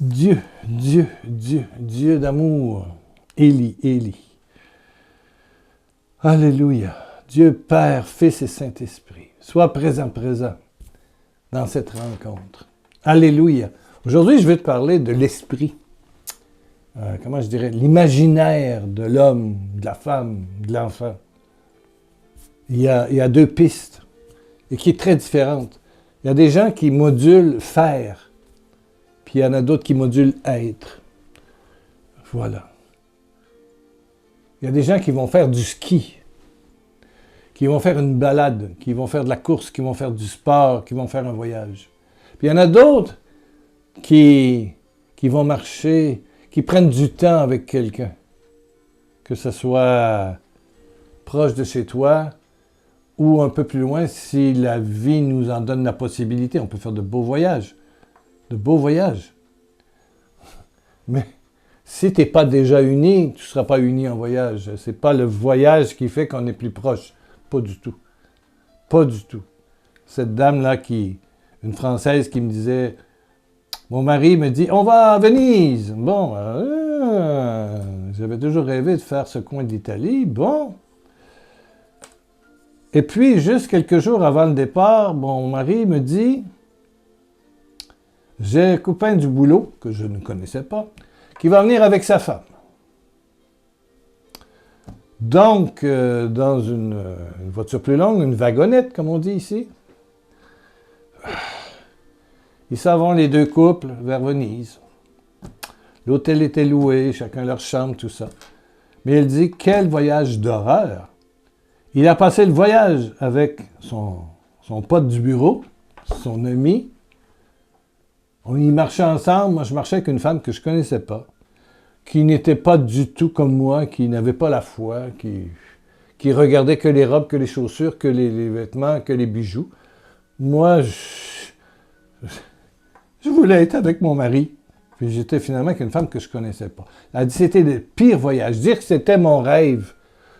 Dieu, Dieu, Dieu, Dieu d'amour. Élie, Élie. Alléluia. Dieu Père, Fils et Saint-Esprit. Sois présent dans cette rencontre. Alléluia. Aujourd'hui, je vais te parler de l'esprit. Comment je dirais? L'imaginaire de l'homme, de la femme, de l'enfant. Il y a deux pistes, et qui est très différente. Il y a des gens qui modulent faire, puis il y en a d'autres qui modulent être. Voilà. Il y a des gens qui vont faire du ski, qui vont faire une balade, qui vont faire de la course, qui vont faire du sport, qui vont faire un voyage. Puis il y en a d'autres qui vont marcher, qui prennent du temps avec quelqu'un. Que ce soit proche de chez toi ou un peu plus loin, si la vie nous en donne la possibilité. On peut faire de beaux voyages. De beaux voyages. Mais si tu n'es pas déjà uni, tu ne seras pas uni en voyage. Ce n'est pas le voyage qui fait qu'on est plus proche. Pas du tout. Pas du tout. Cette dame-là, une Française qui me disait, mon mari me dit, on va à Venise. Bon, j'avais toujours rêvé de faire ce coin d'Italie. Bon. Et puis, juste quelques jours avant le départ, mon mari me dit, j'ai un copain du boulot, que je ne connaissais pas, qui va venir avec sa femme. Donc, dans une voiture plus longue, une wagonnette, comme on dit ici, ils s'en vont les deux couples vers Venise. L'hôtel était loué, chacun leur chambre, tout ça. Mais il dit, quel voyage d'horreur! Il a passé le voyage avec son pote du bureau, son ami. On y marchait ensemble. Moi, je marchais avec une femme que je ne connaissais pas, qui n'était pas du tout comme moi, qui n'avait pas la foi, qui regardait que les robes, que les chaussures, que les vêtements, que les bijoux. Moi, je voulais être avec mon mari. Puis j'étais finalement avec une femme que je ne connaissais pas. Elle a dit que c'était le pire voyage. Dire que c'était mon rêve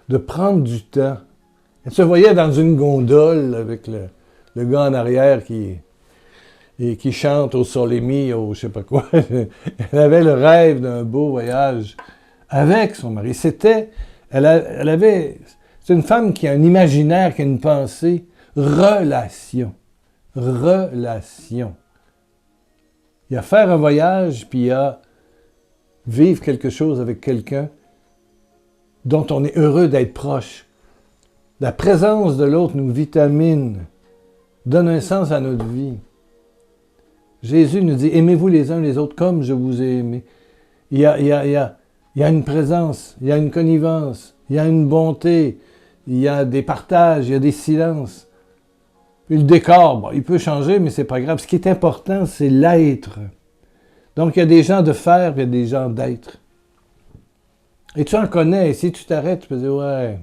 de prendre du temps. Elle se voyait dans une gondole avec le gars en arrière qui chante au Sole Mio, je sais pas quoi. Elle avait le rêve d'un beau voyage avec son mari. C'est une femme qui a un imaginaire, qui a une pensée. Relation. Relation. Il y a faire un voyage, puis il y a vivre quelque chose avec quelqu'un dont on est heureux d'être proche. La présence de l'autre nous vitamine, donne un sens à notre vie. Jésus nous dit, aimez-vous les uns les autres comme je vous ai aimé. Il y a une présence, il y a une connivence, il y a une bonté, il y a des partages, il y a des silences. Puis le décor, bon, il peut changer, mais c'est pas grave. Ce qui est important, c'est l'être. Donc, il y a des gens de faire, puis il y a des gens d'être. Et tu en connais, et si tu t'arrêtes, tu peux dire, ouais.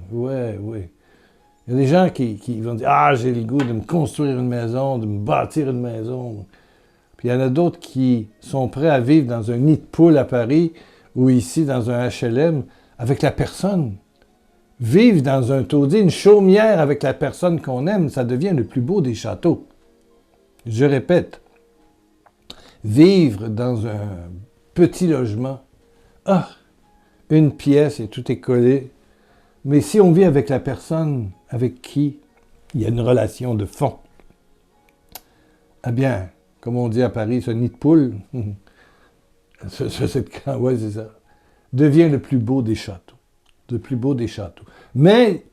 Il y a des gens qui vont dire, j'ai le goût de me construire une maison, de me bâtir une maison. Puis il y en a d'autres qui sont prêts à vivre dans un nid de poule à Paris ou ici dans un HLM avec la personne. Vivre dans un taudis, une chaumière avec la personne qu'on aime, ça devient le plus beau des châteaux. Je répète, vivre dans un petit logement, une pièce et tout est collé. Mais si on vit avec la personne avec qui il y a une relation de fond, eh bien, comme on dit à Paris, ce nid de poule, c'est ça, devient le plus beau des châteaux. Le plus beau des châteaux. Mais,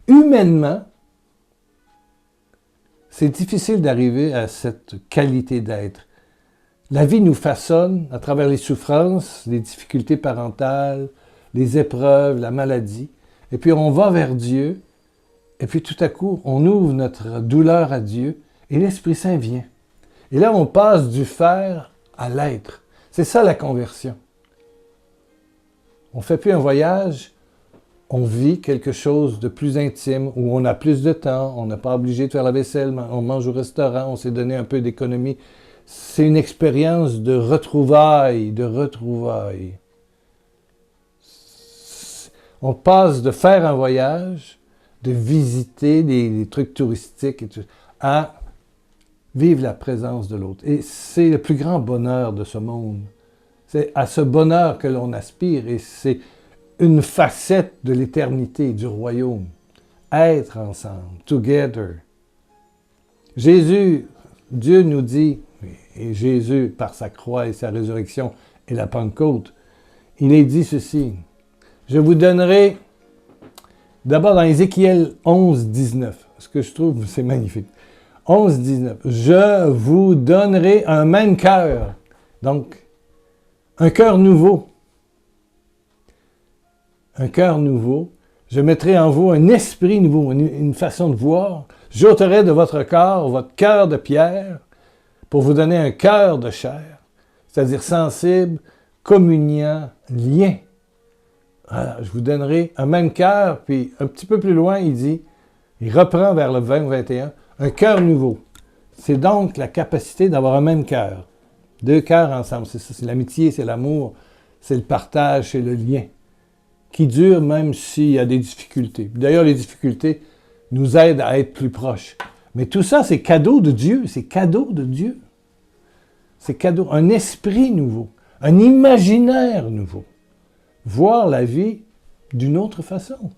humainement, c'est difficile d'arriver à cette qualité d'être. La vie nous façonne à travers les souffrances, les difficultés parentales, les épreuves, la maladie. Et puis on va vers Dieu, et puis tout à coup, on ouvre notre douleur à Dieu, et l'Esprit Saint vient. Et là, on passe du faire à l'être. C'est ça la conversion. On ne fait plus un voyage, on vit quelque chose de plus intime, où on a plus de temps, on n'est pas obligé de faire la vaisselle, on mange au restaurant, on s'est donné un peu d'économie. C'est une expérience de retrouvailles, On passe de faire un voyage, de visiter des trucs touristiques, et tout, à vivre la présence de l'autre. Et c'est le plus grand bonheur de ce monde. C'est à ce bonheur que l'on aspire et c'est une facette de l'éternité, du royaume. Être ensemble, together. Jésus, Dieu nous dit, et Jésus, par sa croix et sa résurrection et la Pentecôte, il est dit ceci. Je vous donnerai, d'abord dans Ézéchiel 11, 19, ce que je trouve, c'est magnifique. 11, 19. Je vous donnerai un même cœur. Donc, un cœur nouveau. Un cœur nouveau. Je mettrai en vous un esprit nouveau, une façon de voir. J'ôterai de votre corps votre cœur de pierre pour vous donner un cœur de chair, c'est-à-dire sensible, communiant, lien. Voilà, je vous donnerai un même cœur, puis un petit peu plus loin, il reprend vers le 20-21, un cœur nouveau. C'est donc la capacité d'avoir un même cœur. Deux cœurs ensemble, c'est ça, c'est l'amitié, c'est l'amour, c'est le partage, c'est le lien, qui dure même s'il y a des difficultés. D'ailleurs, les difficultés nous aident à être plus proches. Mais tout ça, c'est cadeau de Dieu, c'est cadeau de Dieu. C'est cadeau, un esprit nouveau, un imaginaire nouveau. Voir la vie d'une autre façon.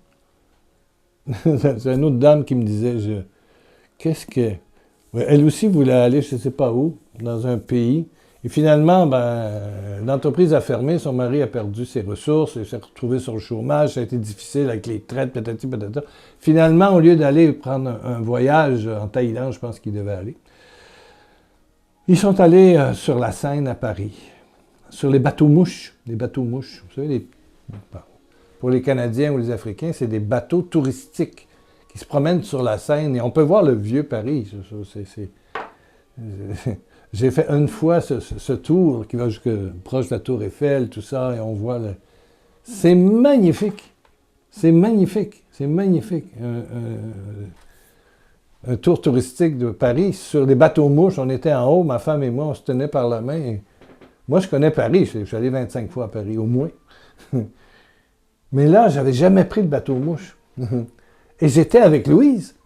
C'est une autre dame qui me disait, qu'est-ce que... Elle aussi voulait aller, je ne sais pas où, dans un pays. Et finalement, l'entreprise a fermé, son mari a perdu ses ressources, il s'est retrouvé sur le chômage, ça a été difficile avec les traites, patati patata. Finalement, au lieu d'aller prendre un voyage en Thaïlande, je pense qu'il devait aller, ils sont allés sur la Seine à Paris, sur les bateaux-mouches. Les bateaux-mouches, vous savez, pour les Canadiens ou les Africains, c'est des bateaux touristiques qui se promènent sur la Seine. Et on peut voir le vieux Paris. J'ai fait une fois ce tour qui va proche de la Tour Eiffel, tout ça, et on voit le... C'est magnifique. C'est magnifique. C'est magnifique. Un tour touristique de Paris sur des bateaux-mouches. On était en haut, ma femme et moi, on se tenait par la main. Et moi, je connais Paris. Je suis allé 25 fois à Paris, au moins. Mais là, j'avais jamais pris le bateau-mouche. Et j'étais avec Louise.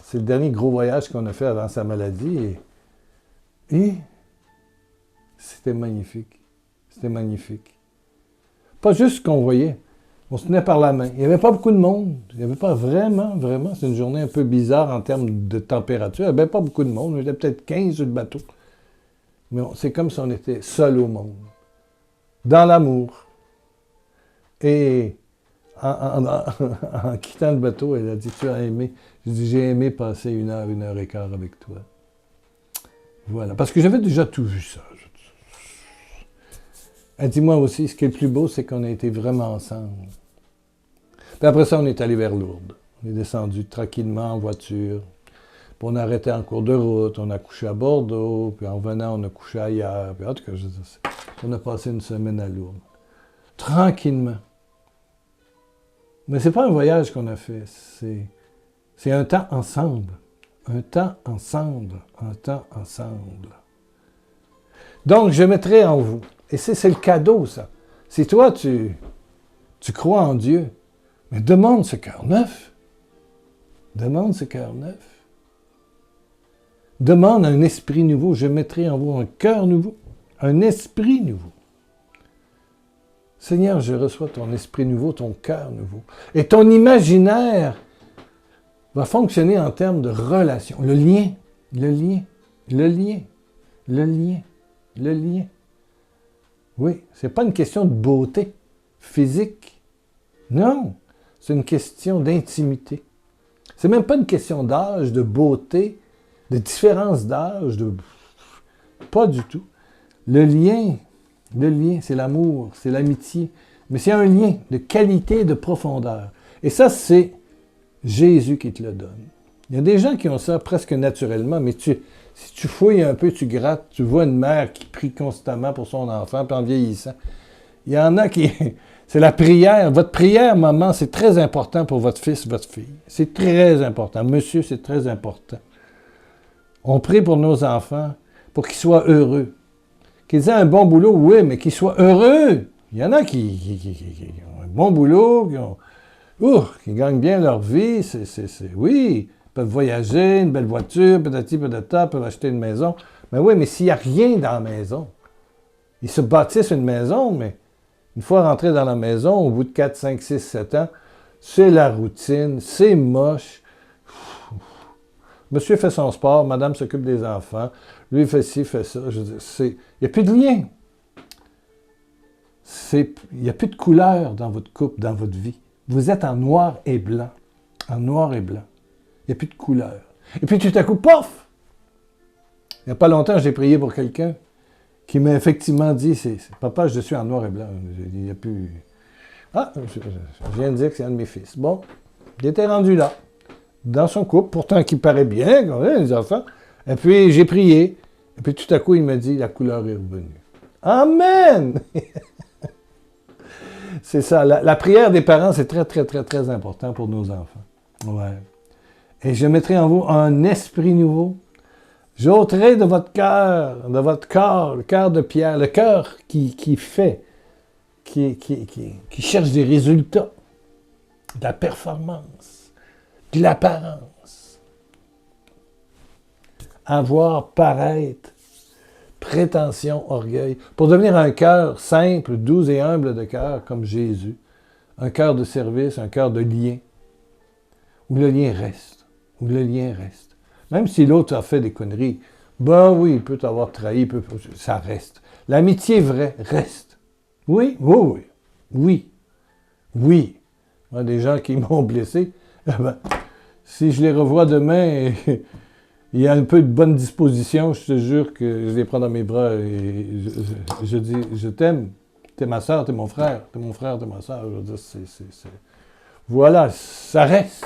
C'est le dernier gros voyage qu'on a fait avant sa maladie. Et c'était magnifique. C'était magnifique. Pas juste ce qu'on voyait. On se tenait par la main. Il n'y avait pas beaucoup de monde. Il n'y avait pas vraiment. C'est une journée un peu bizarre en termes de température. Il n'y avait pas beaucoup de monde. Il y avait peut-être 15 sur le bateau. Mais c'est comme si on était seul au monde. Dans l'amour. Et en quittant le bateau, elle a dit, tu as aimé. J'ai dit, j'ai aimé passer 1 heure et quart avec toi. Voilà. Parce que j'avais déjà tout vu ça. Elle dit, moi aussi, ce qui est le plus beau, c'est qu'on a été vraiment ensemble. Puis après ça, on est allé vers Lourdes. On est descendu tranquillement en voiture. Puis on a arrêté en cours de route. On a couché à Bordeaux. Puis en revenant, on a couché ailleurs. Puis en tout cas, on a passé une semaine à Lourdes. Tranquillement. Mais c'est pas un voyage qu'on a fait. C'est un temps ensemble. Un temps ensemble. Un temps ensemble. Donc, je mettrai en vous. Et c'est le cadeau, ça. Si toi, tu crois en Dieu, mais demande ce cœur neuf. Demande ce cœur neuf. Demande un esprit nouveau. Je mettrai en vous un cœur nouveau. Un esprit nouveau. Seigneur, je reçois ton esprit nouveau, ton cœur nouveau. Et ton imaginaire va fonctionner en termes de relation. Le lien, le lien, le lien, le lien, le lien. Oui, c'est pas une question de beauté physique. Non, c'est une question d'intimité. C'est même pas une question d'âge, de beauté, de différence d'âge, pas du tout. Le lien, c'est l'amour, c'est l'amitié, mais c'est un lien de qualité, de profondeur. Et ça, c'est Jésus qui te le donne. Il y a des gens qui ont ça presque naturellement, mais si tu fouilles un peu, tu grattes, tu vois une mère qui prie constamment pour son enfant, puis en vieillissant. Il y en a qui... C'est la prière. Votre prière, maman, c'est très important pour votre fils, votre fille. C'est très important. Monsieur, c'est très important. On prie pour nos enfants, pour qu'ils soient heureux. Qu'ils aient un bon boulot, oui, mais qu'ils soient heureux. Il y en a qui ont un bon boulot, qui gagnent bien leur vie, oui, ils peuvent voyager, une belle voiture, patati patata, peuvent acheter une maison. Mais oui, mais s'il n'y a rien dans la maison, Ils se bâtissent une maison, mais une fois rentrés dans la maison, au bout de 4, 5, 6, 7 ans, c'est la routine, c'est moche. Monsieur fait son sport, madame s'occupe des enfants, lui fait ci, fait ça. Je veux dire, il n'y a plus de lien. Il n'y a plus de couleur dans votre couple, dans votre vie. Vous êtes en noir et blanc. En noir et blanc. Il n'y a plus de couleur. Et puis tout à coup, pof! Il n'y a pas longtemps, j'ai prié pour quelqu'un qui m'a effectivement dit, Papa, je suis en noir et blanc. Il n'y a plus... Ah, je viens de dire que c'est un de mes fils. Bon, il était rendu là, dans son couple, pourtant qui paraît bien, quand même, les enfants. Et puis j'ai prié. Et puis tout à coup, il m'a dit, la couleur est revenue. Amen! C'est ça. La prière des parents, c'est très, très, très, très important pour nos enfants. Ouais. Et je mettrai en vous un esprit nouveau. J'ôterai de votre cœur, de votre corps, le cœur de pierre, le cœur qui fait, qui cherche des résultats, de la performance, de l'apparence. Avoir, paraître, prétention, orgueil, pour devenir un cœur simple, doux et humble de cœur, comme Jésus. Un cœur de service, un cœur de lien, où le lien reste, où le lien reste. Même si l'autre a fait des conneries, ben oui, il peut t'avoir trahi, ça reste. L'amitié vraie reste. Oui, oui, oui, oui, oui. Il y a des gens qui m'ont blessé, ben, si je les revois demain, il y a un peu de bonne disposition, je te jure que je les prends dans mes bras et je dis, je t'aime, t'es ma soeur, t'es mon frère, t'es mon frère, t'es ma soeur. Je veux dire, Voilà, ça reste.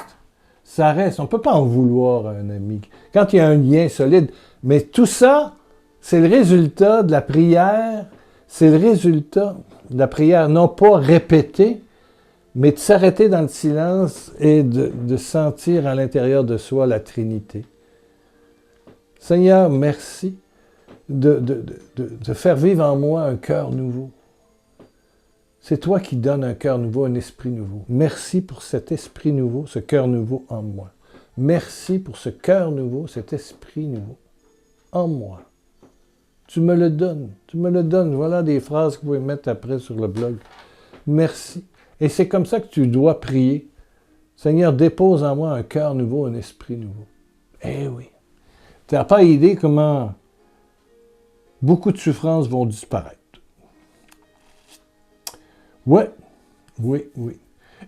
Ça reste. On ne peut pas en vouloir à un ami. Quand il y a un lien solide, mais tout ça, c'est le résultat de la prière, c'est le résultat de la prière, non pas répétée, mais de s'arrêter dans le silence et de sentir à l'intérieur de soi la Trinité. Seigneur, merci de faire vivre en moi un cœur nouveau. C'est toi qui donnes un cœur nouveau, un esprit nouveau. Merci pour cet esprit nouveau, ce cœur nouveau en moi. Merci pour ce cœur nouveau, cet esprit nouveau en moi. Tu me le donnes, tu me le donnes. Voilà des phrases que vous pouvez mettre après sur le blog. Merci. Et c'est comme ça que tu dois prier. Seigneur, dépose en moi un cœur nouveau, un esprit nouveau. Eh oui. Tu n'as pas idée comment beaucoup de souffrances vont disparaître. Oui, oui, oui.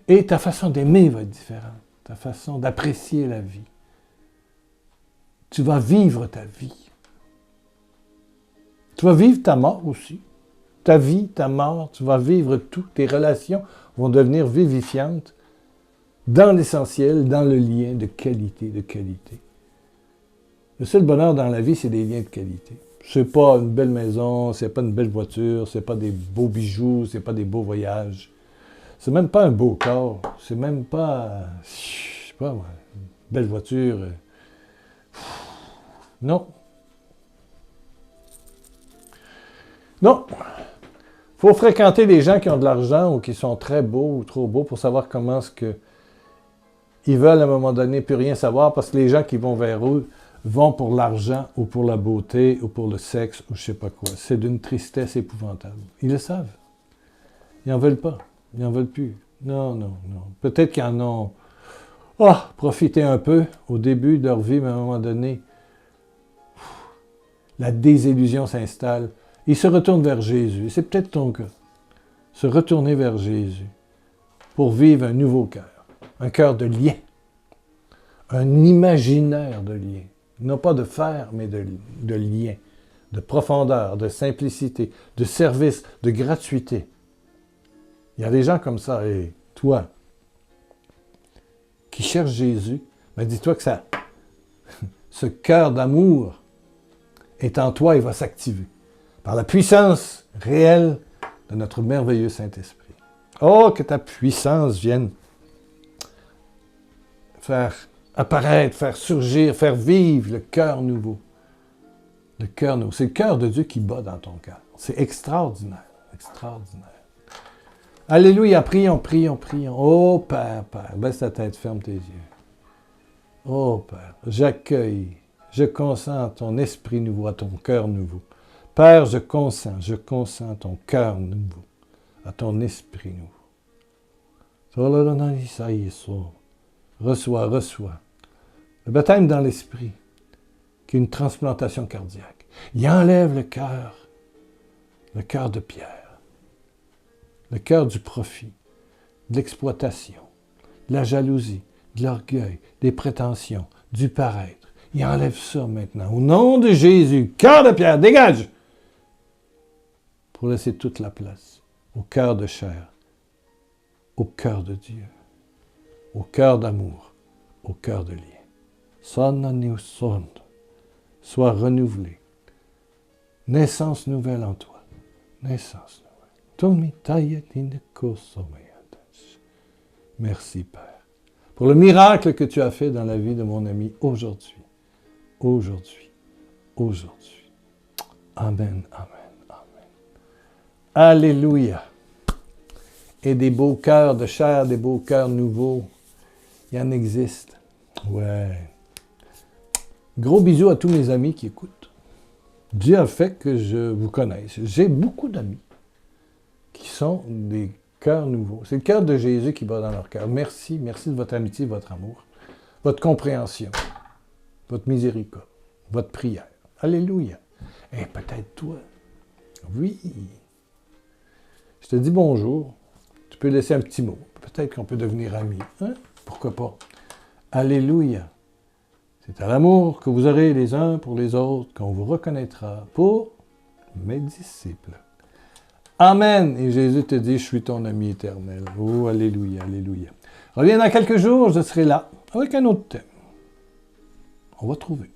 Et ta façon d'aimer va être différente. Ta façon d'apprécier la vie. Tu vas vivre ta vie. Tu vas vivre ta mort aussi. Ta vie, ta mort, tu vas vivre tout. Tes relations vont devenir vivifiantes dans l'essentiel, dans le lien de qualité, de qualité. Le seul bonheur dans la vie, c'est des liens de qualité. C'est pas une belle maison, c'est pas une belle voiture, c'est pas des beaux bijoux, c'est pas des beaux voyages. C'est même pas un beau corps, c'est même pas, je sais pas, une belle voiture. Non. Non. Faut fréquenter des gens qui ont de l'argent ou qui sont très beaux ou trop beaux pour savoir comment est-ce que ils veulent à un moment donné plus rien savoir parce que les gens qui vont vers eux vont pour l'argent ou pour la beauté ou pour le sexe ou je sais pas quoi. C'est d'une tristesse épouvantable. Ils le savent. Ils n'en veulent pas. Ils n'en veulent plus. Non, non, non. Peut-être qu'ils en ont profité un peu au début de leur vie, mais à un moment donné, la désillusion s'installe. Ils se retournent vers Jésus. C'est peut-être ton cas. Se retourner vers Jésus pour vivre un nouveau cœur. Un cœur de lien. Un imaginaire de lien. Non pas de faire, mais de lien, de profondeur, de simplicité, de service, de gratuité. Il y a des gens comme ça, et toi, qui cherchent Jésus, ben dis-toi que ce cœur d'amour est en toi et va s'activer par la puissance réelle de notre merveilleux Saint-Esprit. Oh, que ta puissance vienne faire apparaître, faire surgir, faire vivre le cœur nouveau. Le cœur nouveau. C'est le cœur de Dieu qui bat dans ton cœur. C'est extraordinaire. Extraordinaire. Alléluia. Prions, prions, prions. Oh Père, Père, baisse ta tête, ferme tes yeux. Oh Père, j'accueille, je consens à ton esprit nouveau, à ton cœur nouveau. Père, je consens à ton cœur nouveau, à ton esprit nouveau. Reçois, reçois. Le baptême dans l'esprit, qui est une transplantation cardiaque. Il enlève le cœur de pierre, le cœur du profit, de l'exploitation, de la jalousie, de l'orgueil, des prétentions, du paraître. Il enlève ça maintenant. Au nom de Jésus, cœur de pierre, dégage! Pour laisser toute la place au cœur de chair, au cœur de Dieu, au cœur d'amour, au cœur de lien. Sois renouvelé. Naissance nouvelle en toi. Naissance nouvelle. Merci, Père, pour le miracle que tu as fait dans la vie de mon ami aujourd'hui. Aujourd'hui. Aujourd'hui. Amen, amen, amen. Alléluia. Et des beaux cœurs de chair, des beaux cœurs nouveaux, il en existe. Ouais. Gros bisous à tous mes amis qui écoutent. Dieu a fait que je vous connaisse. J'ai beaucoup d'amis qui sont des cœurs nouveaux. C'est le cœur de Jésus qui bat dans leur cœur. Merci, merci de votre amitié, votre amour, votre compréhension, votre miséricorde, votre prière. Alléluia. Et peut-être toi. Oui. Je te dis bonjour. Tu peux laisser un petit mot. Peut-être qu'on peut devenir amis. Hein? Pourquoi pas? Alléluia. C'est à l'amour que vous aurez les uns pour les autres qu'on vous reconnaîtra pour mes disciples. Amen. Et Jésus te dit, je suis ton ami éternel. Oh, alléluia, alléluia. Reviens dans quelques jours, je serai là avec un autre thème. On va trouver.